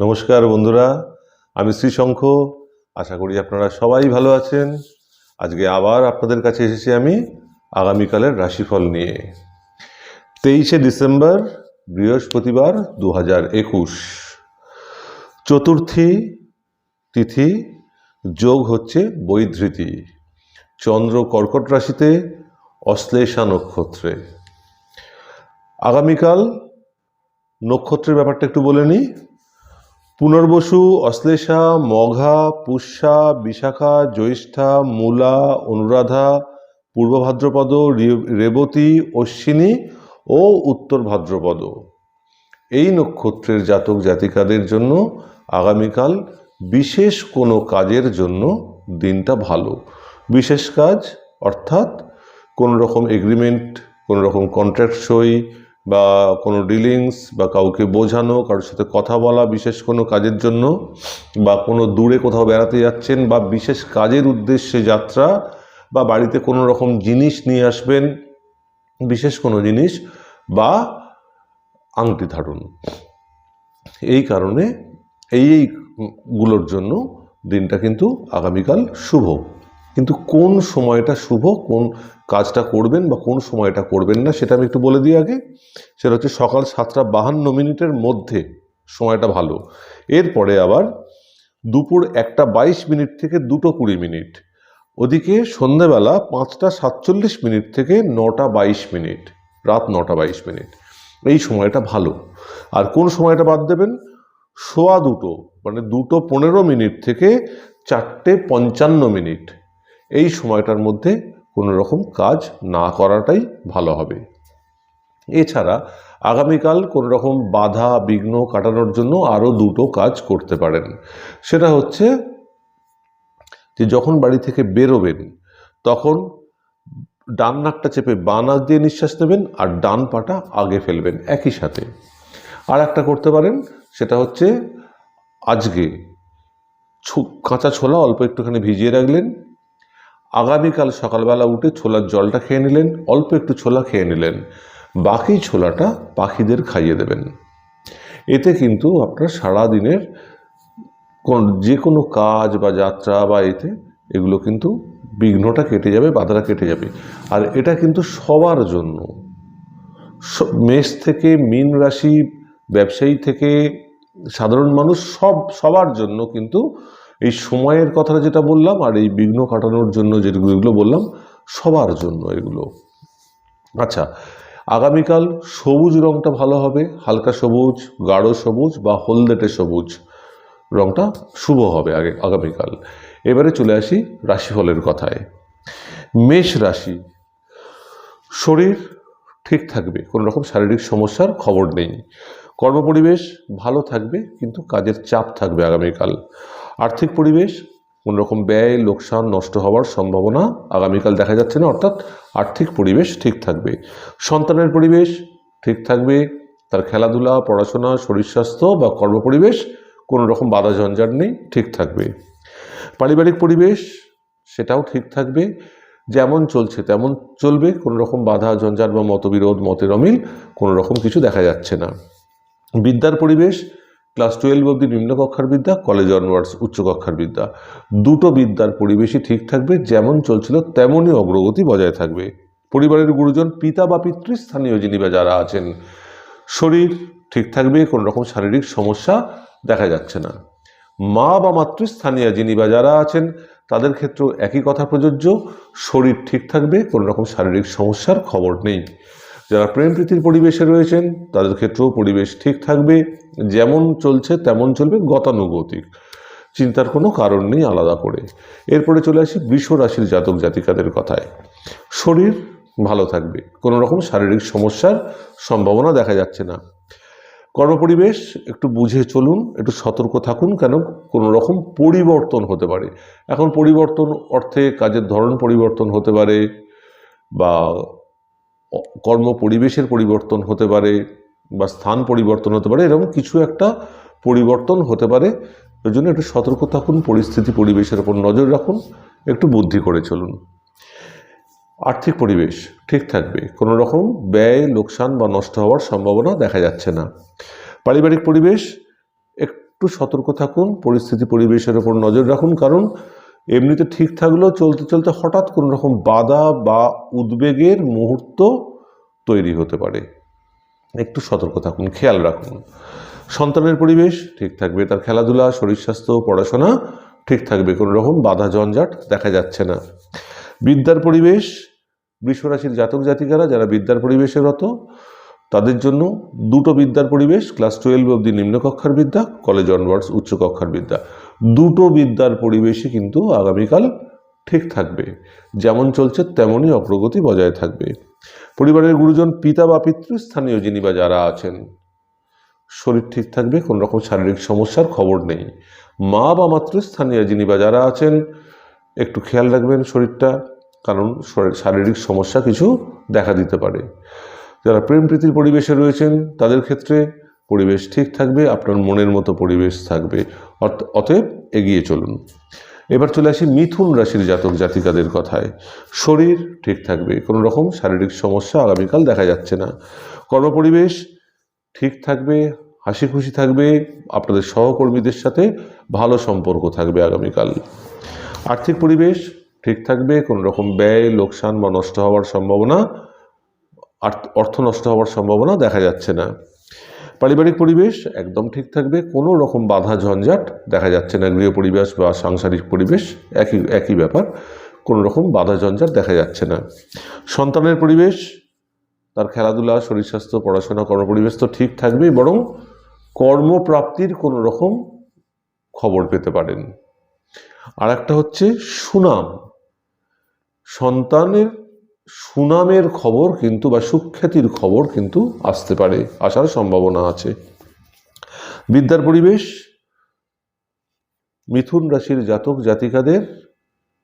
নমস্কার বন্ধুরা, আমি শ্রীশঙ্খ। আশা করি আপনারা সবাই ভালো আছেন। আজকে আবার আপনাদের কাছে এসেছি আমি আগামীকালের রাশিফল নিয়ে। 23শে ডিসেম্বর বৃহস্পতিবার 2021, চতুর্থী তিথি, যোগ হচ্ছে বৈধৃতি, চন্দ্র কর্কট রাশিতে, অশ্লেষা নক্ষত্রে। আগামীকাল নক্ষত্রের ব্যাপারটা একটু বলে নিই। পুনর্বসু, অশ্লেষা, মঘা, পুষ্যা, বিশাখা, জ্যৈষ্ঠা, মূলা, অনুরাধা, পূর্ব ভাদ্রপদ, রেবতী, অশ্বিনী ও উত্তর ভাদ্রপদ, এই নক্ষত্রের জাতক জাতিকাদের জন্য আগামীকাল বিশেষ কোনো কাজের জন্য দিনটা ভালো। বিশেষ কাজ অর্থাৎ কোনো রকম এগ্রিমেন্ট, কোনো রকম কন্ট্রাক্ট সই বা কোনো ডিলিংস বা কাউকে বোঝানো, কারোর সাথে কথা বলা বিশেষ কোনো কাজের জন্য, বা কোনো দূরে কোথাও বেড়াতে যাচ্ছেন বা বিশেষ কাজের উদ্দেশ্যে যাত্রা, বা বাড়িতে কোনো রকম জিনিস নিয়ে আসবেন, বিশেষ কোনো জিনিস, বা আংটি ধারণ। এই কারণে এইগুলোর জন্য দিনটা কিন্তু আগামীকাল শুভ। কিন্তু কোন সময়টা শুভ, কোন কাজটা করবেন বা কোন সময়টা করবেন না, সেটা আমি একটু বলে দিই আগে। সেটা হচ্ছে সকাল 7টা 52 মধ্যে সময়টা ভালো। এরপরে আবার দুপুর 1টা 22 থেকে 2টো 20, ওদিকে সন্ধ্যেবেলা 5টা 47 থেকে 9টা 22, রাত 9টা 22, এই সময়টা ভালো। আর কোন সময়টা বাদ দেবেন? 2:15 মানে 2:15 থেকে 4:55, এই সময়টার মধ্যে কোনো রকম কাজ না করাটাই ভালো হবে। এছাড়া আগামীকাল কোনো রকম বাধা বিঘ্ন কাটানোর জন্য আরও 2টো কাজ করতে পারেন। সেটা হচ্ছে যে যখন বাড়ি থেকে বেরোবেন তখন ডান নাকটা চেপে বাঁ নাক দিয়ে নিঃশ্বাস নেবেন আর ডান পাটা আগে ফেলবেন একই সাথে। আর একটা করতে পারেন, সেটা হচ্ছে আজকে কাঁচা ছোলা অল্প একটুখানি ভিজিয়ে রাখলেন, আগামীকাল সকালবেলা উঠে ছোলার জলটা খেয়ে নিলেন, অল্প একটু ছোলা খেয়ে নিলেন, বাকি ছোলাটা পাখিদের খাইয়ে দেবেন। এতে কিন্তু আপনার সারাদিনের যে কোনো কাজ বা যাত্রা বা এগুলো কিন্তু বিঘ্নটা কেটে যাবে, বাধাটা কেটে যাবে। আর এটা কিন্তু সবার জন্য, মেষ থেকে মীন রাশি, ব্যবসায়ী থেকে সাধারণ মানুষ, সবার জন্য কিন্তু এই সময়ের কথাটা যেটা বললাম আর এই বিঘ্ন কাটানোর জন্য যেগুলো বললাম, সবার জন্য এগুলো। আচ্ছা, আগামীকাল সবুজ রঙটা ভালো হবে, হালকা সবুজ, গাঢ় সবুজ বা হলদেটে সবুজ রঙটা শুভ হবে আগামীকাল। এবারে চলে আসি রাশিফলের কথায়। মেষ রাশি, শরীর ঠিক থাকবে, কোনো রকম শারীরিক সমস্যার খবর নেই। কর্মপরিবেশ ভালো থাকবে, কিন্তু কাজের চাপ থাকবে আগামীকাল। আর্থিক পরিবেশ কোনো রকম ব্যয়, লোকসান, নষ্ট হওয়ার সম্ভাবনা আগামীকাল দেখা যাচ্ছে না, অর্থাৎ আর্থিক পরিবেশ ঠিক থাকবে। সন্তানের পরিবেশ ঠিক থাকবে, তার খেলাধুলা, পড়াশোনা, শরীর স্বাস্থ্য বা কর্মপরিবেশ কোনো রকম বাধা ঝঞ্ঝাট নেই, ঠিক থাকবে। পারিবারিক পরিবেশ সেটাও ঠিক থাকবে, যেমন চলছে তেমন চলবে, কোনো রকম বাধা ঝঞ্ঝাট বা মতবিরোধ, মতের অমিল কোনো রকম কিছু দেখা যাচ্ছে না। বিদ্যার পরিবেশ ক্লাস 12 অবধি নিম্নকক্ষার বিদ্যা, কলেজ অনওয়ার্ডস উচ্চকক্ষার বিদ্যা, দুটো বিদ্যার পরিবেশই ঠিক থাকবে, যেমন চলছিল তেমনই অগ্রগতি বজায় থাকবে। পরিবারের গুরুজন, পিতা বা পিতৃস্থানীয় যিনি বা যারা আছেন, শরীর ঠিক থাকবে, কোনো রকম শারীরিক সমস্যা দেখা যাচ্ছে না। মা বা মাতৃস্থানীয় যিনি বা যারা আছেন তাদের ক্ষেত্রেও একই কথা প্রযোজ্য, শরীর ঠিক থাকবে, কোনো রকম শারীরিক সমস্যার খবর নেই। যারা প্রেম প্রীতির পরিবেশে রয়েছেন তাদের ক্ষেত্রেও পরিবেশ ঠিক থাকবে, যেমন চলছে তেমন চলবে, গতানুগতিক, চিন্তার কোনো কারণ নেই আলাদা করে। এরপরে চলে আসি বৃষ রাশির জাতক জাতিকাদের কথায়। শরীর ভালো থাকবে, কোনো রকম শারীরিক সমস্যার সম্ভাবনা দেখা যাচ্ছে না। কর্মপরিবেশ একটু বুঝে চলুন, একটু সতর্ক থাকুন, কেন কোনো রকম পরিবর্তন হতে পারে। এখন পরিবর্তন অর্থে কাজের ধরন পরিবর্তন হতে পারে, বা কর্ম পরিবেশের পরিবর্তন হতে পারে, বা স্থান পরিবর্তন হতে পারে, এরকম কিছু একটা পরিবর্তন হতে পারে। ওই জন্য একটু সতর্ক থাকুন, পরিস্থিতি পরিবেশের উপর নজর রাখুন, একটু বুদ্ধি করে চলুন। আর্থিক পরিবেশ ঠিক থাকবে, কোনো রকম ব্যয়, লোকসান বা নষ্ট হওয়ার সম্ভাবনা দেখা যাচ্ছে না। পারিবারিক পরিবেশ একটু সতর্ক থাকুন, পরিস্থিতি পরিবেশের ওপর নজর রাখুন, কারণ এমনিতে ঠিক থাকলেও চলতে চলতে হঠাৎ কোনো রকম বাধা বা উদ্বেগের মুহূর্ত তৈরি হতে পারে। একটু সতর্ক থাকুন, খেয়াল রাখুন। সন্তানের পরিবেশ ঠিক থাকবে, তার খেলাধুলা, শরীর স্বাস্থ্য, পড়াশোনা ঠিক থাকবে, কোনো রকম বাধা ঝঞ্ঝাট দেখা যাচ্ছে না। বিদ্যার পরিবেশ, বৃষ রাশির জাতক জাতিকারা যারা বিদ্যার পরিবেশে রত, তাদের জন্য দুটো বিদ্যার পরিবেশ, ক্লাস 12 অবধি নিম্নকক্ষার বিদ্যা, কলেজ অনওয়ার্ডস উচ্চকক্ষার বিদ্যা, দুটো বিদ্যার পরিবেশই কিন্তু আগামীকাল ঠিক থাকবে। যেমন চলছে তেমনই অগ্রগতি বজায় থাকবে। পরিবারের গুরুজন, পিতা বা পিতৃস্থানীয় যিনি বা যারা আছেন, শরীর ঠিক থাকবে, কোনো রকম শারীরিক সমস্যার খবর নেই। মা বা মাতৃস্থানীয় যিনি বা যারা আছেন, একটু খেয়াল রাখবেন শরীরটা, কারণ শারীরিক সমস্যা কিছু দেখা দিতে পারে। যারা প্রেম প্রীতির পরিবেশে রয়েছেন তাদের ক্ষেত্রে পরিবেশ ঠিক থাকবে, আপনার মনের মতো পরিবেশ থাকবে, অতএব এগিয়ে চলুন। এবার চলে আসি মিথুন রাশির জাতক জাতিকাদের কথায়। শরীর ঠিক থাকবে, কোনো রকম শারীরিক সমস্যা আগামীকাল দেখা যাচ্ছে না। কর্মপরিবেশ ঠিক থাকবে, হাসি খুশি থাকবে, আপনাদের সহকর্মীদের সাথে ভালো সম্পর্ক থাকবে আগামীকাল। আর্থিক পরিবেশ ঠিক থাকবে, কোনো রকম ব্যয়, লোকসান বা নষ্ট হওয়ার সম্ভাবনা, অর্থ নষ্ট হওয়ার সম্ভাবনা দেখা যাচ্ছে না। পারিবারিক পরিবেশ একদম ঠিক থাকবে, কোনো রকম বাধা ঝঞ্ঝাট দেখা যাচ্ছে না। গৃহ পরিবেশ বা সাংসারিক পরিবেশ একই ব্যাপার, কোনো রকম বাধা ঝঞ্ঝাট দেখা যাচ্ছে না। সন্তানের পরিবেশ, তার খেলাধুলা, শরীর স্বাস্থ্য, পড়াশোনা, কর্মপরিবেশ তো ঠিক থাকবেই, বরং কর্মপ্রাপ্তির কোনো রকম খবর পেতে পারেন। আর একটা হচ্ছে সুনাম, সন্তানের সুনামের খবর কিন্তু বা সুখ্যাতির খবর কিন্তু আসতে পারে, আসার সম্ভাবনা আছে। বিদ্যার পরিবেশ, মিথুন রাশির জাতক জাতিকাদের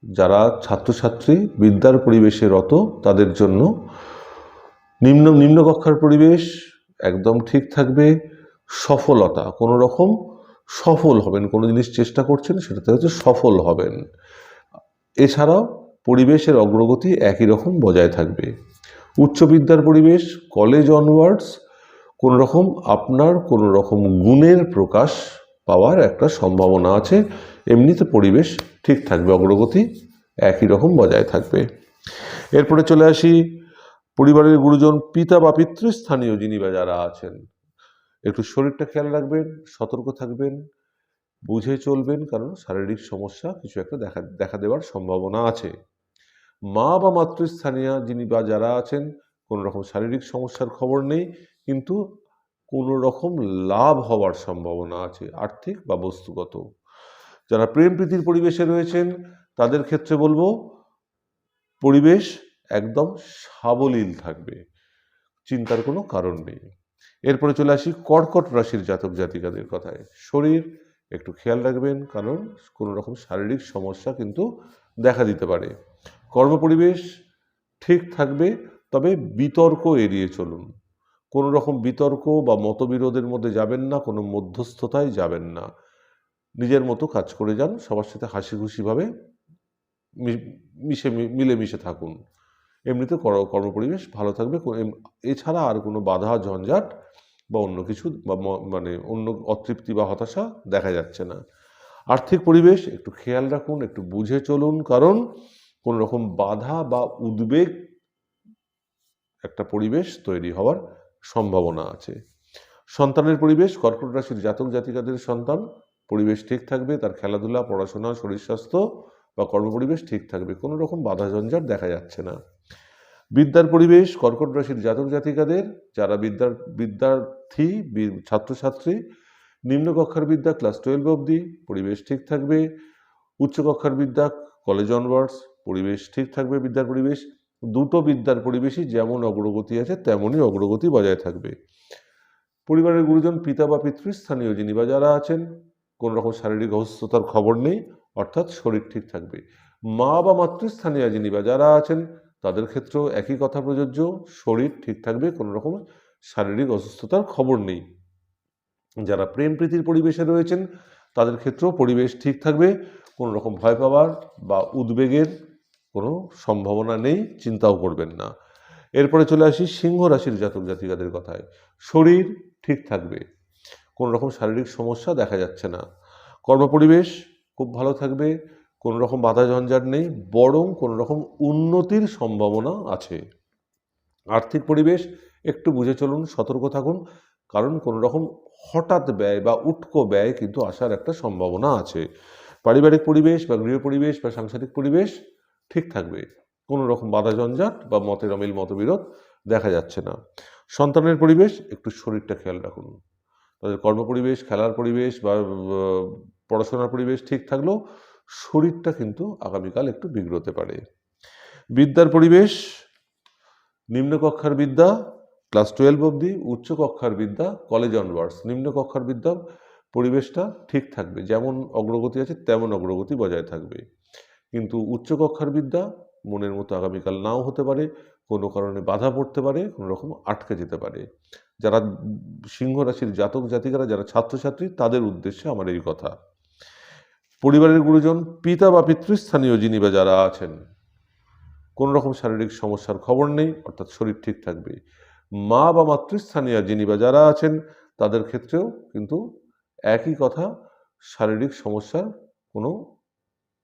যারা ছাত্রছাত্রী বিদ্যার পরিবেশে রত, তাদের জন্য নিম্নকক্ষার পরিবেশ একদম ঠিক থাকবে। সফলতা, কোনো রকম সফল হবেন, কোনো জিনিস চেষ্টা করছেন সেটাতে হচ্ছে সফল হবেন। এছাড়াও পরিবেশের অগ্রগতি একই রকম বজায় থাকবে। উচ্চ বিদ্যার পরিবেশ, কলেজ অনওয়ার্ডস, কোনো রকম আপনার কোনো রকম গুণের প্রকাশ পাওয়ার একটা সম্ভাবনা আছে। এমনিতে পরিবেশ ঠিক থাকবে, অগ্রগতি একই রকম বজায় থাকবে। এরপরে চলে আসি পরিবারের গুরুজন, পিতা বা পিতৃস্থানীয় যিনি বা যারা আছেন, একটু শরীরটা খেয়াল রাখবেন, সতর্ক থাকবেন, বুঝে চলবেন, কারণ শারীরিক সমস্যা কিছু একটা দেখা দেওয়ার সম্ভাবনা আছে। মা বা মাতৃস্থানীয় যিনি বা যারা আছেন, কোনো রকম শারীরিক সমস্যার খবর নেই, কিন্তু কোনো রকম লাভ হওয়ার সম্ভাবনা আছে, আর্থিক বা বস্তুগত। যারা প্রেম প্রীতির পরিবেশে রয়েছেন তাদের ক্ষেত্রে বলবো পরিবেশ একদম সাবলীল থাকবে, চিন্তার কোনো কারণ নেই। এরপরে চলে আসি কর্কট রাশির জাতক জাতিকাদের কথায়। শরীর একটু খেয়াল রাখবেন, কারণ কোনো রকম শারীরিক সমস্যা কিন্তু দেখা দিতে পারে। কর্মপরিবেশ ঠিক থাকবে, তবে বিতর্ক এড়িয়ে চলুন। কোনো রকম বিতর্ক বা মতবিরোধের মধ্যে যাবেন না, কোনো মধ্যস্থতায় যাবেন না, নিজের মতো কাজ করে যান, সবার সাথে হাসি খুশিভাবে মিলেমিশে থাকুন। এমনিতে কর্মপরিবেশ ভালো থাকবে। এছাড়া আর কোনো বাধা ঝঞ্ঝাট বা অন্য কিছু বা মানে অন্য অতৃপ্তি বা হতাশা দেখা যাচ্ছে না। আর্থিক পরিবেশ একটু খেয়াল রাখুন, একটু বুঝে চলুন, কারণ কোনো রকম বাধা বা উদ্বেগ একটা পরিবেশ তৈরি হওয়ার সম্ভাবনা আছে। সন্তানের পরিবেশ, কর্কট রাশির জাতক জাতিকাদের সন্তান পরিবেশ ঠিক থাকবে, তার খেলাধুলা, পড়াশোনা, শরীর স্বাস্থ্য বা কর্মপরিবেশ ঠিক থাকবে, কোনো রকম বাধা ঝঞ্ঝাট দেখা যাচ্ছে না। বিদ্যার পরিবেশ, কর্কট রাশির জাতক জাতিকাদের যারা বিদ্যার্থী ছাত্রছাত্রী, নিম্নকক্ষার বিদ্যা ক্লাস 12 অবধি পরিবেশ ঠিক থাকবে। উচ্চকক্ষার বিদ্যা কলেজ অনওয়ার্ডস পরিবেশ ঠিক থাকবে। বিদ্যার পরিবেশ, দুটো বিদ্যার পরিবেশই যেমন অগ্রগতি আছে তেমনই অগ্রগতি বজায় থাকবে। পরিবারের গুরুজন, পিতা বা পিতৃস্থানীয় যিনি বা যারা আছেন, কোনো রকম শারীরিক অসুস্থতার খবর নেই, অর্থাৎ শরীর ঠিক থাকবে। মা বা মাতৃস্থানীয় যিনি বা যারা আছেন তাদের ক্ষেত্রেও একই কথা প্রযোজ্য, শরীর ঠিক থাকবে, কোনো রকম শারীরিক অসুস্থতার খবর নেই। যারা প্রেম প্রীতির পরিবেশে রয়েছেন তাদের ক্ষেত্রেও পরিবেশ ঠিক থাকবে, কোনো রকম ভয় পাওয়ার বা উদ্বেগের কোনো সম্ভাবনা নেই, চিন্তাও করবেন না। এরপরে চলে আসি সিংহ রাশির জাতক জাতিকাদের কথায়। শরীর ঠিক থাকবে, কোনো রকম শারীরিক সমস্যা দেখা যাচ্ছে না। কর্মপরিবেশ খুব ভালো থাকবে, কোনো রকম বাধা ঝঞ্ঝাট নেই, বরং কোনো রকম উন্নতির সম্ভাবনা আছে। আর্থিক পরিবেশ একটু বুঝে চলুন, সতর্ক থাকুন, কারণ কোনো রকম হঠাৎ ব্যয় বা উটকো ব্যয় কিন্তু আসার একটা সম্ভাবনা আছে। পারিবারিক পরিবেশ বা গৃহ পরিবেশ বা সাংসারিক পরিবেশ ঠিক থাকবে, কোনো রকম বাধা ঝঞ্ঝাট বা মতের অমিল মতবিরোধ দেখা যাচ্ছে না। সন্তানের পরিবেশ একটু শরীরটা খেয়াল রাখুন। তাদের কর্মপরিবেশ, খেলার পরিবেশ বা পড়াশোনার পরিবেশ ঠিক থাকলেও শরীরটা কিন্তু আগামীকাল একটু বিগড়তে পারে। বিদ্যার পরিবেশ নিম্ন কক্ষার বিদ্যা ক্লাস 12 অবধি, উচ্চ কক্ষার বিদ্যা কলেজ অনওয়ার্ডস। নিম্ন কক্ষার বিদ্যা পরিবেশটা ঠিক থাকবে, যেমন অগ্রগতি আছে তেমন অগ্রগতি বজায় থাকবে। কিন্তু উচ্চ কক্ষার বিদ্যা মনের মতো আগামীকাল নাও হতে পারে, কোনো কারণে বাধা পড়তে পারে, কোনো রকম আটকে যেতে পারে। যারা সিংহ রাশির জাতক জাতিকারা, যারা ছাত্রছাত্রী, তাদের উদ্দেশ্যে আমার এই কথা। পরিবারের গুরুজন, পিতা বা পিতৃস্থানীয় যিনি বা যারা আছেন, কোনো রকম শারীরিক সমস্যার খবর নেই, অর্থাৎ শরীর ঠিক থাকবে। মা বা মাতৃস্থানীয় যিনি বা যারা আছেন, তাদের ক্ষেত্রেও কিন্তু একই কথা, শারীরিক সমস্যার কোনো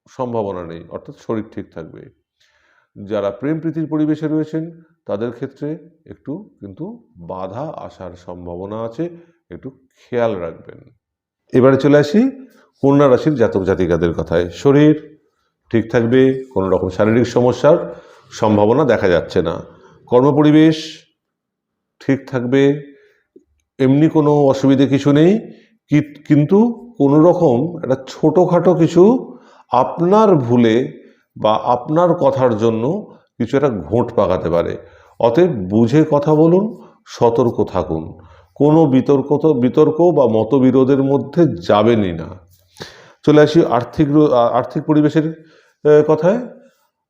সম্ভাবনা নেই, অর্থাৎ শরীর ঠিক থাকবে। যারা প্রেম প্রীতির পরিবেশে রয়েছেন, তাদের ক্ষেত্রে একটু কিন্তু বাধা আসার সম্ভাবনা আছে, একটু খেয়াল রাখবেন। এবারে চলে আসি কন্যা রাশির জাতক জাতিকাদের কথায়। শরীর ঠিক থাকবে, কোনো রকম শারীরিক সমস্যার সম্ভাবনা দেখা যাচ্ছে না। কর্মপরিবেশ ঠিক থাকবে, এমনি কোনো অসুবিধে কিছু নেই, কিন্তু কোনো রকম একটা ছোটোখাটো কিছু আপনার ভুলে বা আপনার কথার জন্য কিছু একটা ঘোঁট পাকাতে পারে। অতএব বুঝে কথা বলুন, সতর্ক থাকুন, কোনো বিতর্ক বা মতবিরোধের মধ্যে যাবেনই না। চলে আসি আর্থিক পরিবেশের কথায়।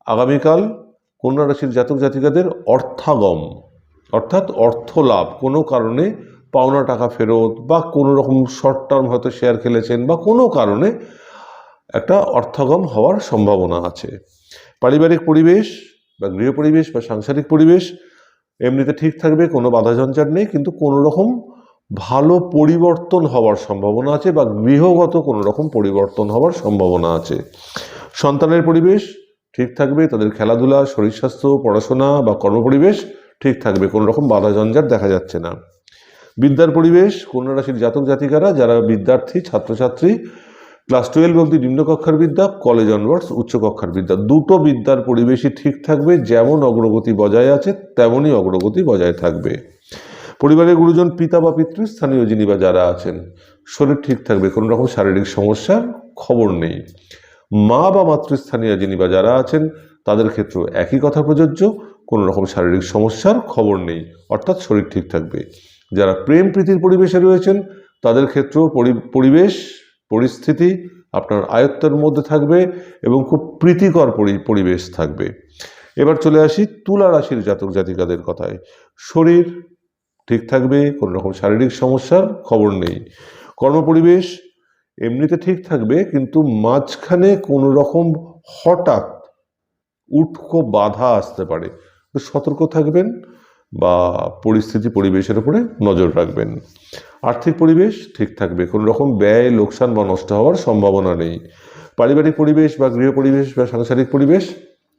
আগামীকাল কন্যা রাশির জাতক জাতিকাদের অর্থাগম, অর্থাৎ অর্থ লাভ, কোনো কারণে পাওনা টাকা ফেরত বা কোনো রকম শর্ট টার্ম হয়তো শেয়ার খেলেছেন বা কোনো কারণে একটা অর্থাগম হওয়ার সম্ভাবনা আছে। পারিবারিক পরিবেশ বা গৃহ পরিবেশ বা সাংসারিক পরিবেশ এমনিতে ঠিক থাকবে, কোনো বাধা ঝঞ্ঝাট নেই, কিন্তু কোনো রকম ভালো পরিবর্তন হওয়ার সম্ভাবনা আছে বা গৃহগত কোনো রকম পরিবর্তন হওয়ার সম্ভাবনা আছে। সন্তানের পরিবেশ ঠিক থাকবে, তাদের খেলাধুলা, শরীর স্বাস্থ্য, পড়াশোনা বা কর্মপরিবেশ ঠিক থাকবে, কোনো রকম বাধা ঝঞ্ঝাট দেখা যাচ্ছে না। বিদ্যার পরিবেশ কন্যা রাশির জাতক জাতিকারা, যারা বিদ্যার্থী, ছাত্রছাত্রী, ক্লাস 12 অবধি নিম্ন কক্ষার বিদ্যা, কলেজ অনওয়ার্ডস উচ্চ কক্ষার বিদ্যা, দুটো বিদ্যার পরিবেশই ঠিক থাকবে, যেমন অগ্রগতি বজায় আছে তেমনই অগ্রগতি বজায় থাকবে। পরিবারের গুরুজন, পিতা বা পিতৃস্থানীয় যিনি বা যারা আছেন, শরীর ঠিক থাকবে, কোনো রকম শারীরিক সমস্যার খবর নেই। মা বা মাতৃস্থানীয় যিনি বা যারা আছেন, তাদের ক্ষেত্রেও একই কথা প্রযোজ্য, কোনো রকম শারীরিক সমস্যার খবর নেই, অর্থাৎ শরীর ঠিক থাকবে। যারা প্রেম প্রীতির পরিবেশে রয়েছেন, তাদের ক্ষেত্রেও পরিস্থিতি আপনার আয়ত্তের মধ্যে থাকবে এবং খুব প্রীতিকর পরিবেশ থাকবে। এবার চলে আসি তুলা রাশির জাতক জাতিকাদের কথায়। শরীর ঠিক থাকবে, কোনো রকম শারীরিক সমস্যার খবর নেই। কর্মপরিবেশ এমনিতে ঠিক থাকবে, কিন্তু মাঝখানে কোনো রকম হঠাৎ উটকো বাধা আসতে পারে, তো সতর্ক থাকবেন বা পরিবেশের উপরে নজর রাখবেন। আর্থিক পরিবেশ ঠিক থাকবে, কোনো রকম ব্যয়, লোকসান বা নষ্ট হওয়ার সম্ভাবনা নেই। পারিবারিক পরিবেশ বা গৃহ পরিবেশ বা সাংসারিক পরিবেশ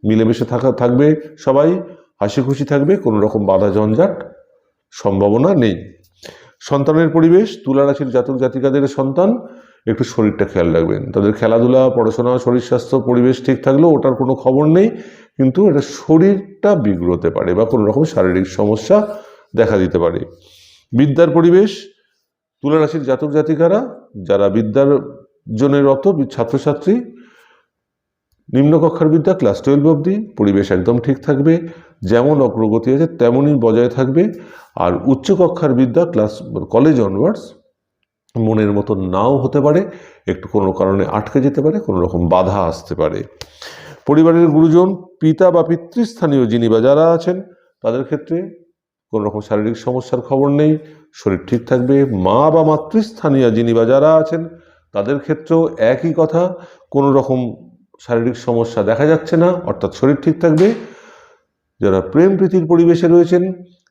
মিলেমিশে থাকবে, সবাই হাসি খুশি থাকবে, কোনো রকম বাধা ঝঞ্ঝাট সম্ভাবনা নেই। সন্তানের পরিবেশ, তুলা রাশির জাতক জাতিকাদের সন্তান একটু শরীরটা খেয়াল রাখবেন, তাদের খেলাধুলা, পড়াশোনা, শরীর স্বাস্থ্য পরিবেশ ঠিক থাকলেও ওটার কোনো খবর নেই, কিন্তু এটা শরীরটা বিগড়তে পারে বা কোনো রকম শারীরিক সমস্যা দেখা দিতে পারে। বিদ্যার পরিবেশ, তুলা রাশির জাতক জাতিকারা, যারা বিদ্যার জন্য রত ছাত্রছাত্রী, নিম্ন কক্ষার বিদ্যা ক্লাস 12 অবধি পরিবেশ একদম ঠিক থাকবে, যেমন অগ্রগতি আছে তেমনই বজায় থাকবে। আর উচ্চ কক্ষার বিদ্যা কলেজ অনওয়ার্ডস মনের মতো নাও হতে পারে, একটু কোনো কারণে আটকে যেতে পারে, কোনো রকম বাধা আসতে পারে। পরিবারের গুরুজন, পিতা বা পিতৃস্থানীয় যিনি বা যারা আছেন, তাদের ক্ষেত্রে কোনো রকম শারীরিক সমস্যার খবর নেই, শরীর ঠিক থাকবে। মা বা মাতৃস্থানীয় যিনি বা যারা আছেন, তাদের ক্ষেত্রেও একই কথা, কোনো রকম শারীরিক সমস্যা দেখা যাচ্ছে না, অর্থাৎ শরীর ঠিক থাকবে। যারা প্রেম প্রীতির পরিবেশে রয়েছেন,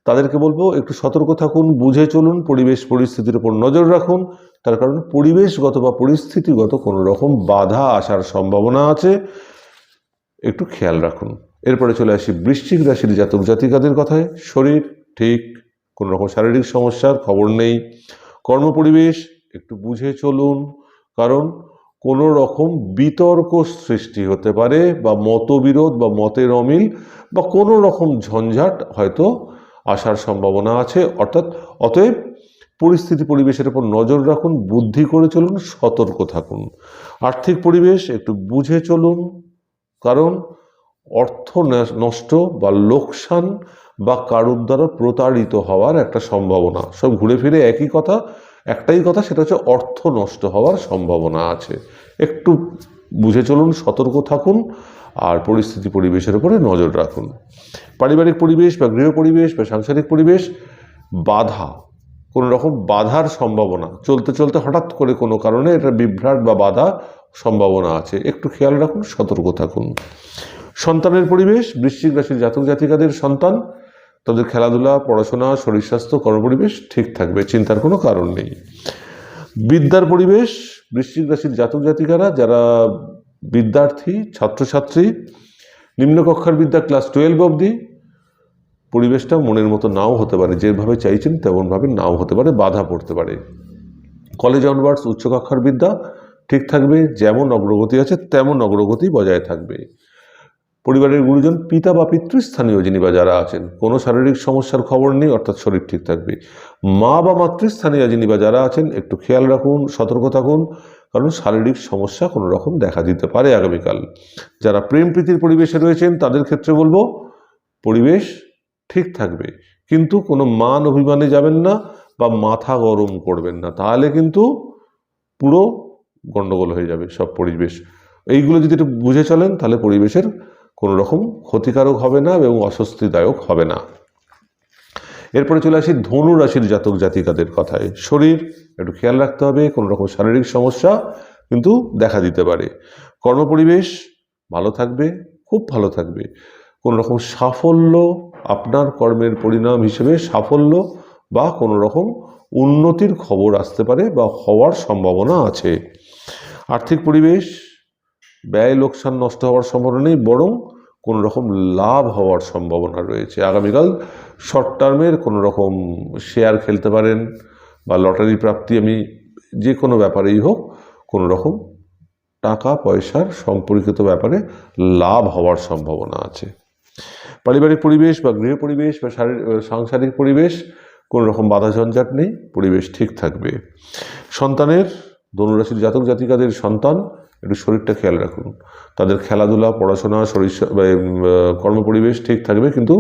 তাদেরকে বলবো একটু সতর্ক থাকুন, বুঝে চলুন, পরিবেশ পরিস্থিতির উপর নজর রাখুন। তার কারণ পরিবেশগত বা পরিস্থিতিগত কোনো রকম বাধা আসার সম্ভাবনা আছে, একটু খেয়াল রাখুন। এরপরে চলে আসি বৃশ্চিক রাশির জাতক জাতিকাদের কথায়। শরীর ঠিক, কোনো রকম শারীরিক সমস্যার খবর নেই। কর্মপরিবেশ একটু বুঝে চলুন, কারণ কোনো রকম বিতর্ক সৃষ্টি হতে পারে বা মতবিরোধ বা মতের অমিল বা কোনো রকম ঝঞ্ঝাট হয়তো আসার সম্ভাবনা আছে। অতএব পরিস্থিতি পরিবেশের উপর নজর রাখুন, বুদ্ধি করে চলুন, সতর্ক থাকুন। আর্থিক পরিবেশ একটু বুঝে চলুন, কারণ অর্থ নষ্ট বা লোকসান বা কারোর দ্বারা প্রতারিত হওয়ার একটা সম্ভাবনা। সব ঘুরে ফিরে একই কথা, একটাই কথা, সেটা হচ্ছে অর্থ নষ্ট হওয়ার সম্ভাবনা আছে। একটু বুঝে চলুন, সতর্ক থাকুন আর পরিস্থিতি পরিবেশের উপরে নজর রাখুন। পারিবারিক পরিবেশ বা গৃহ পরিবেশ বা সাংসারিক পরিবেশ, বাধা, কোনো রকম বাধার সম্ভাবনা, চলতে চলতে হঠাৎ করে কোনো কারণে এটা বিভ্রাট বা বাধা সম্ভাবনা আছে, একটু খেয়াল রাখুন, সতর্ক থাকুন। সন্তানের পরিবেশ, বৃশ্চিক রাশির জাতক জাতিকাদের সন্তান, তাদের খেলাধুলা, পড়াশোনা, শরীর স্বাস্থ্য, কর্মপরিবেশ ঠিক থাকবে, চিন্তার কোনো কারণ নেই। বিদ্যার পরিবেশ, বৃশ্চিক রাশির জাতক জাতিকারা যারা বিদ্যার্থী, ছাত্রছাত্রী, নিম্নকক্ষার বিদ্যা ক্লাস 12 অবধি, পরিবেশটা মনের মতো নাও হতে পারে, যেভাবে চাইছেন তেমনভাবে নাও হতে পারে, বাধা পড়তে পারে। কলেজ অনওয়ার্ডস উচ্চকক্ষার বিদ্যা ঠিক থাকবে, যেমন অগ্রগতি আছে তেমন অগ্রগতি বজায় থাকবে। পরিবারের গুরুজন, পিতা বা পিতৃস্থানীয় যিনি বা যারা আছেন, কোনো শারীরিক সমস্যার খবর নেই, অর্থাৎ শরীর ঠিক থাকবে। মা বা মাতৃস্থানীয় যিনি বা যারা আছেন, একটু খেয়াল রাখুন, সতর্ক থাকুন, কারণ শারীরিক সমস্যা কোনো রকম দেখা দিতে পারে আগামীকাল। যারা প্রেম প্রীতির পরিবেশে রয়েছেন তাদের ক্ষেত্রে বলবো পরিবেশ ঠিক থাকবে, কিন্তু কোনো মান অভিমানে যাবেন না বা মাথা গরম করবেন না, তাহলে কিন্তু পুরো গন্ডগোল হয়ে যাবে সব পরিবেশ। এইগুলো যদি একটু বুঝে চলেন তাহলে পরিবেশের কোনো রকম ক্ষতিকারক হবে না এবং অস্বস্তিদায়ক হবে না। এরপরে চলে আসি ধনু রাশির জাতক জাতিকাদের কথায়। শরীর একটু খেয়াল রাখতে হবে, কোনো রকম শারীরিক সমস্যা কিন্তু দেখা দিতে পারে। কর্মপরিবেশ ভালো থাকবে, খুব ভালো থাকবে। কোনো রকম সাফল্য, আপনার কর্মের পরিণাম হিসেবে সাফল্য বা কোনো রকম উন্নতির খবর আসতে পারে বা হওয়ার সম্ভাবনা আছে। আর্থিক পরিবেশ, ব্যয় লোকসান নষ্ট হওয়ার সম্ভাবনা নেই, বরং কোনো রকম লাভ হওয়ার সম্ভাবনা রয়েছে। আগামীকাল শর্ট টার্মের কোনো রকম শেয়ার খেলতে পারেন বা লটারি প্রাপ্তি, আমি যে কোনো ব্যাপারেই হোক কোনো রকম টাকা পয়সার সম্পর্কিত ব্যাপারে লাভ হওয়ার সম্ভাবনা আছে। পারিবারিক পরিবেশ বা গৃহ পরিবেশ বা সাংসারিক পরিবেশ, কোনো রকম বাধা ঝঞ্ঝাট নেই, পরিবেশ ঠিক থাকবে। সন্তানের, ধনুরাশির জাতক জাতিকাদের সন্তান, একটু শরীরটা খেয়াল রাখুন, তাদের খেলাধুলা, পড়াশোনা, শরীর কর্মপরিবেশ ঠিক থাকবে, কিন্তু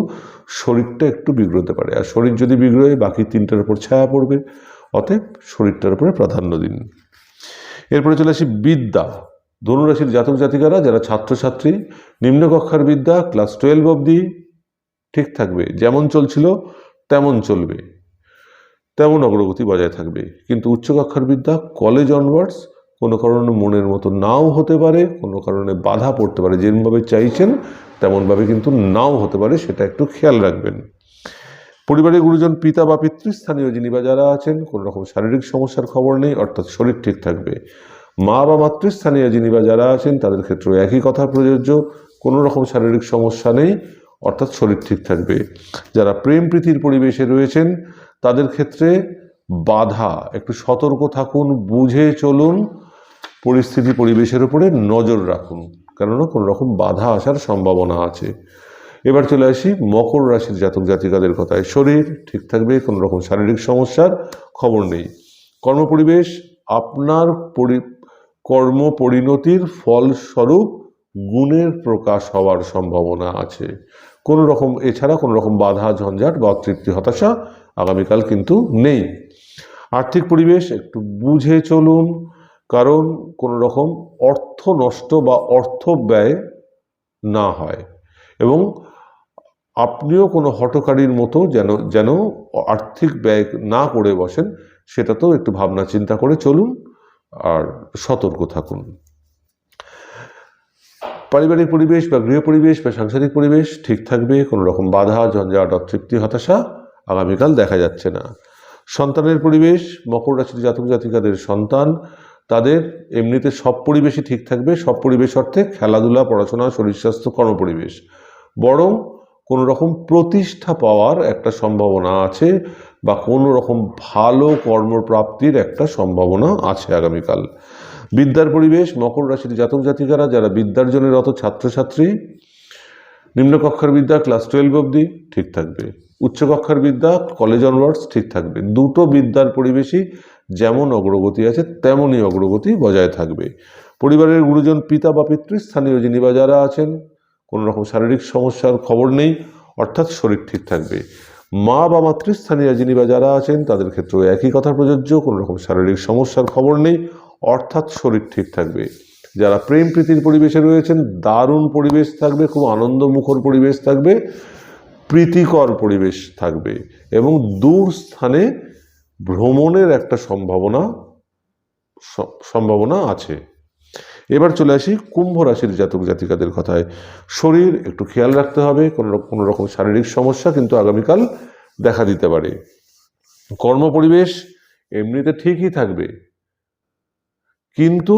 শরীরটা একটু বিগড়তে পারে, আর শরীর যদি বিগড়ে বাকি তিনটার উপর ছায়া পড়বে, অতএব শরীরটার উপরে প্রাধান্য দিন। এরপরে চলে আসি বিদ্যা। ধনুরাশির জাতক জাতিকারা যারা ছাত্রছাত্রী, নিম্নকক্ষার বিদ্যা ক্লাস 12 অবধি ঠিক থাকবে, যেমন চলছিল তেমন চলবে, তেমন অগ্রগতি বজায় থাকবে। কিন্তু উচ্চকক্ষার বিদ্যা কলেজ অনওয়ার্ডস কোনো কারণে মনের মতো নাও হতে পারে, কোনো কারণে বাধা পড়তে পারে, যেমনভাবে চাইছেন তেমনভাবে কিন্তু নাও হতে পারে, সেটা একটু খেয়াল রাখবেন। পরিবারের গুরুজন, পিতা বা পিতৃস্থানীয় যিনি বা যারা আছেন, কোনো রকম শারীরিক সমস্যার খবর নেই, অর্থাৎ শরীর ঠিক থাকবে। মা বা মাতৃস্থানীয় যিনি বা যারা আছেন তাদের ক্ষেত্রে একই কথা প্রযোজ্য, কোনো রকম শারীরিক সমস্যা নেই, অর্থাৎ শরীর ঠিক থাকবে। যারা প্রেম প্রীতির পরিবেশে রয়েছেন তাদের ক্ষেত্রে বাধা, একটু সতর্ক থাকুন, বুঝে চলুন, পরিস্থিতি পরিবেশের উপরে নজর রাখুন, কেননা কোনো রকম বাধা আসার সম্ভাবনা আছে। এবার চলে আসি মকর রাশির জাতক জাতিকাদের কথায়। শরীর ঠিক থাকবে, কোনো রকম শারীরিক সমস্যার খবর নেই। কর্মপরিবেশ, আপনার কর্ম পরিণতির ফলস্বরূপ গুণের প্রকাশ হওয়ার সম্ভাবনা আছে। কোনো রকম এছাড়া কোনো রকম বাধা ঝঞ্ঝাট বা অতৃপ্তি হতাশা আগামীকাল কিন্তু নেই। আর্থিক পরিবেশ একটু বুঝে চলুন, কারণ কোনো রকম অর্থ নষ্ট বা অর্থ ব্যয় না হয়, এবং আপনিও কোনো হঠকারীর মতো যেন আর্থিক ব্যয় না করে বসেন, সেটাতেও একটু ভাবনা চিন্তা করে চলুন আর সতর্ক থাকুন। পারিবারিক পরিবেশ বা গৃহ পরিবেশ বা সাংসারিক পরিবেশ ঠিক থাকবে, কোনো রকম বাধা ঝঞ্ঝাট অতৃপ্তি হতাশা আগামীকাল দেখা যাচ্ছে না। সন্তানের পরিবেশ, মকর রাশির জাতক জাতিকাদের সন্তান, তাদের এমনিতে সব পরিবেশই ঠিক থাকবে। সব পরিবেশ অর্থে খেলাধুলা, পড়াশোনা, শরীর স্বাস্থ্য, কর্মপরিবেশ, বরং কোনো রকম প্রতিষ্ঠা পাওয়ার একটা সম্ভাবনা আছে বা কোনো রকম ভালো কর্মপ্রাপ্তির একটা সম্ভাবনা আছে আগামীকাল। বিদ্যার পরিবেশ, মকর রাশির জাতক জাতিকারা যারা বিদ্যার্জনেরত ছাত্রছাত্রী, নিম্নকক্ষার বিদ্যা ক্লাস 12 অবধি ঠিক থাকবে, উচ্চকক্ষার বিদ্যা কলেজ অনওয়ার্ডস ঠিক থাকবে। দুটো বিদ্যার পরিবেশই যেমন অগ্রগতি আছে তেমনই অগ্রগতি বজায় থাকবে। পরিবারের গুরুজন, পিতা বা পিতৃস্থানীয় যিনি বা যারা আছেন, কোনো রকম শারীরিক সমস্যার খবর নেই, অর্থাৎ শরীর ঠিক থাকবে। মা বা মাতৃস্থানীয় যিনি বা যারা আছেন তাদের ক্ষেত্রেও একই কথা প্রযোজ্য, কোনো রকম শারীরিক সমস্যার খবর নেই, অর্থাৎ শরীর ঠিক থাকবে। যারা প্রেম প্রীতির পরিবেশে রয়েছেন, দারুণ পরিবেশ থাকবে, খুব আনন্দমুখর পরিবেশ থাকবে, প্রীতিকর পরিবেশ থাকবে এবং দূর স্থানে ভ্রমণের একটা সম্ভাবনা আছে। এবার চলে আসি কুম্ভ রাশির জাতক জাতিকাদের কথায়। শরীর একটু খেয়াল রাখতে হবে, কোনো রকম শারীরিক সমস্যা কিন্তু আগামীকাল দেখা দিতে পারে। কর্মপরিবেশ এমনিতে ঠিকই থাকবে, কিন্তু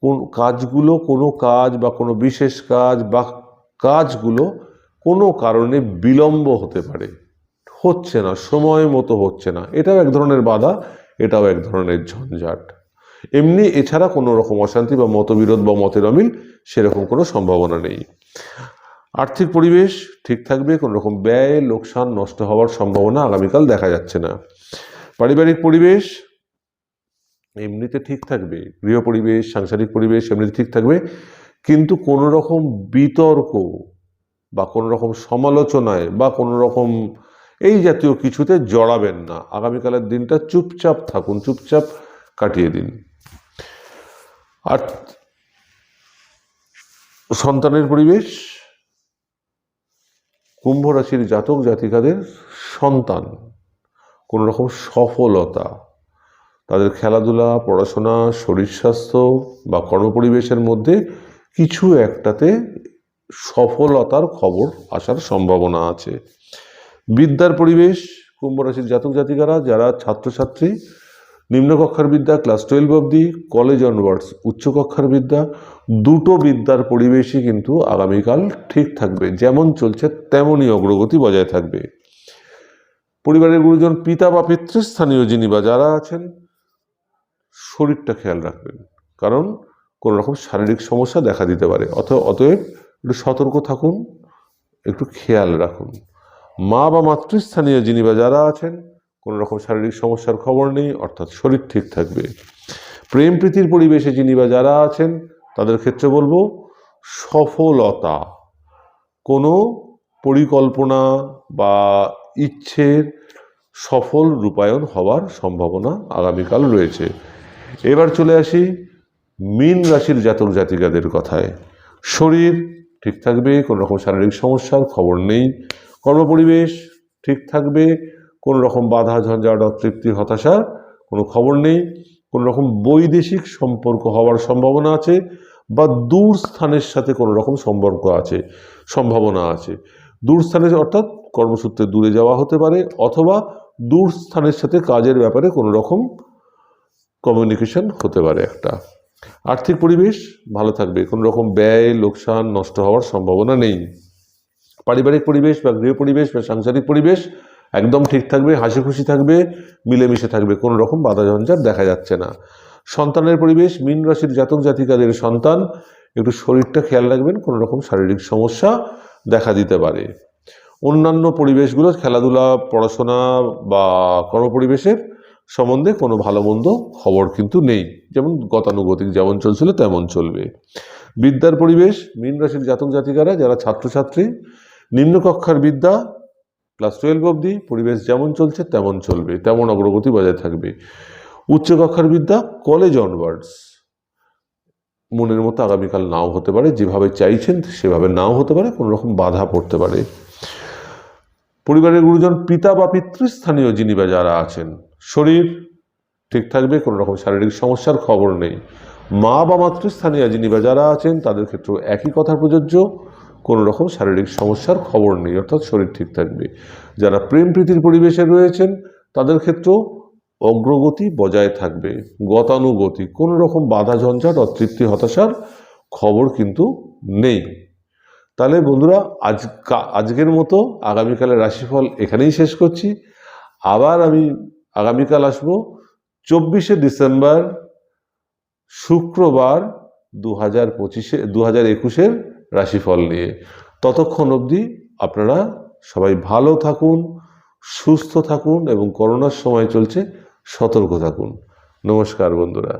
কোনো কাজ বা কোনো বিশেষ কাজ বা কাজগুলো কোনো কারণে বিলম্ব হতে পারে, হচ্ছে না, সময় মতো হচ্ছে না। এটাও এক ধরনের বাধা, এটাও এক ধরনের ঝঞ্ঝাট। এমনি এছাড়া কোনো রকম অশান্তি বা মতবিরোধ বা মতের অমিল সেরকম কোনো সম্ভাবনা নেই। আর্থিক পরিবেশ ঠিক থাকবে, কোনো রকম ব্যয়, লোকসান, নষ্ট হওয়ার সম্ভাবনা আগামীকাল দেখা যাচ্ছে না। পারিবারিক পরিবেশ এমনিতে ঠিক থাকবে, গৃহ পরিবেশ, সাংসারিক পরিবেশ এমনিতে ঠিক থাকবে, কিন্তু কোনো রকম বিতর্ক বা কোনো রকম সমালোচনায় বা কোনো রকম এই জাতীয় কিছুতে জড়াবেন না। আগামীকালের দিনটা চুপচাপ থাকুন, চুপচাপ কাটিয়ে দিন। আর সন্তানের পরিবেশ, কুম্ভ রাশির জাতক জাতিকাদের সন্তান কোনো রকম সফলতা, তাদের খেলাধুলা, পড়াশোনা, শরীর স্বাস্থ্য বা কর্মপরিবেশের মধ্যে কিছু একটাতে সফলতার খবর আসার সম্ভাবনা আছে। বিদ্যার পরিবেশ, কুম্ভ রাশির জাতক জাতিকারা যারা ছাত্রছাত্রী, নিম্নকক্ষার বিদ্যা ক্লাস 12 অবধি, কলেজ অনওয়ার্ডস উচ্চকক্ষার বিদ্যা, দুটো বিদ্যার পরিবেশই কিন্তু আগামীকাল ঠিক থাকবে, যেমন চলছে তেমনই অগ্রগতি বজায় থাকবে। পরিবারের গুরুজন, পিতা বা পিতৃস্থানীয় যিনি বা যারা আছেন, শরীরটা খেয়াল রাখবেন, কারণ কোনো রকম শারীরিক সমস্যা দেখা দিতে পারে। অতএব একটু সতর্ক থাকুন, একটু খেয়াল রাখুন। মা বা মাতৃস্থানীয় যিনি বা যারা আছেন, কোনো রকম শারীরিক সমস্যার খবর নেই, অর্থাৎ শরীর ঠিক থাকবে। প্রেম প্রীতির পরিবেশে যিনি বা যারা আছেন তাদের ক্ষেত্রে বলবো সফলতা, কোনো পরিকল্পনা বা ইচ্ছের সফল রূপায়ণ হওয়ার সম্ভাবনা আগামীকাল রয়েছে। এবার চলে আসি মীন রাশির জাতক জাতিকাদের কথায়। শরীর ঠিক থাকবে, কোনো রকম শারীরিক সমস্যার খবর নেই। কর্মপরিবেশ ঠিক থাকবে, কোনো রকম বাধা, ঝঞ্ঝাট, অতৃপ্তি, হতাশার কোনো খবর নেই। কোনো রকম বৈদেশিক সম্পর্ক হওয়ার সম্ভাবনা আছে বা দূর স্থানের সাথে কোনো রকম সম্ভাবনা আছে। দূর স্থানের অর্থাৎ কর্মসূত্রে দূরে যাওয়া হতে পারে, অথবা দূর স্থানের সাথে কাজের ব্যাপারে কোনো রকম কমিউনিকেশন হতে পারে একটা। আর্থিক পরিবেশ ভালো থাকবে, কোনো রকম ব্যয়, লোকসান, নষ্ট হওয়ার সম্ভাবনা নেই। পারিবারিক পরিবেশ বা গৃহ পরিবেশ বা সাংসারিক পরিবেশ একদম ঠিক থাকবে, হাসি খুশি থাকবে, মিলেমিশে থাকবে, কোনো রকম বাধা ঝঞ্ঝাট দেখা যাচ্ছে না। সন্তানের পরিবেশ, মীন রাশির জাতক জাতিকাদের সন্তান একটু শরীরটা খেয়াল রাখবেন, কোনো রকম শারীরিক সমস্যা দেখা দিতে পারে। অন্যান্য পরিবেশগুলো, খেলাধুলা, পড়াশোনা বা কর্মপরিবেশের সম্বন্ধে কোনো ভালো মন্দ খবর কিন্তু নেই, যেমন গতানুগতিক যেমন চলছিল তেমন চলবে। বিদ্যার পরিবেশ, মীন রাশির জাতক জাতিকারা যারা ছাত্রছাত্রী, নিম্নকক্ষার বিদ্যা ক্লাস 12 অবধি পরিবেশ যেমন চলছে তেমন চলবে, তেমন অগ্রগতি বজায় থাকবে। উচ্চকক্ষার বিদ্যা কলেজ অনওয়ার্ডস মনের মতো আগামীকাল নাও হতে পারে, যেভাবে চাইছেন সেভাবে নাও হতে পারে, কোনো রকম বাধা পড়তে পারে। পরিবারের গুরুজন, পিতা বা পিতৃস্থানীয় যিনি বা যারা আছেন, শরীর ঠিক থাকবে, কোনো রকম শারীরিক সমস্যার খবর নেই। মা বা মাতৃস্থানীয় যিনি বা যারা আছেন তাদের ক্ষেত্রেও একই কথা প্রযোজ্য, কোনো রকম শারীরিক সমস্যার খবর নেই, অর্থাৎ শরীর ঠিক থাকবে। যারা প্রেম প্রীতির পরিবেশে রয়েছেন তাদের ক্ষেত্রেও অগ্রগতি বজায় থাকবে, গতানুগতি, কোনো রকম বাধা ঝঞ্ঝাট, অতৃপ্তি, হতাশার খবর কিন্তু নেই। তাহলে বন্ধুরা আজকের মতো আগামীকালের রাশিফল এখানেই শেষ করছি। আবার আমি আগামীকাল আসবো 24শে ডিসেম্বর শুক্রবার 2021-এর রাশিফল নিয়ে। ততক্ষণ অবধি আপনারা সবাই ভালো থাকুন, সুস্থ থাকুন এবং করোনার সময় চলছে, সতর্ক থাকুন। নমস্কার বন্ধুরা।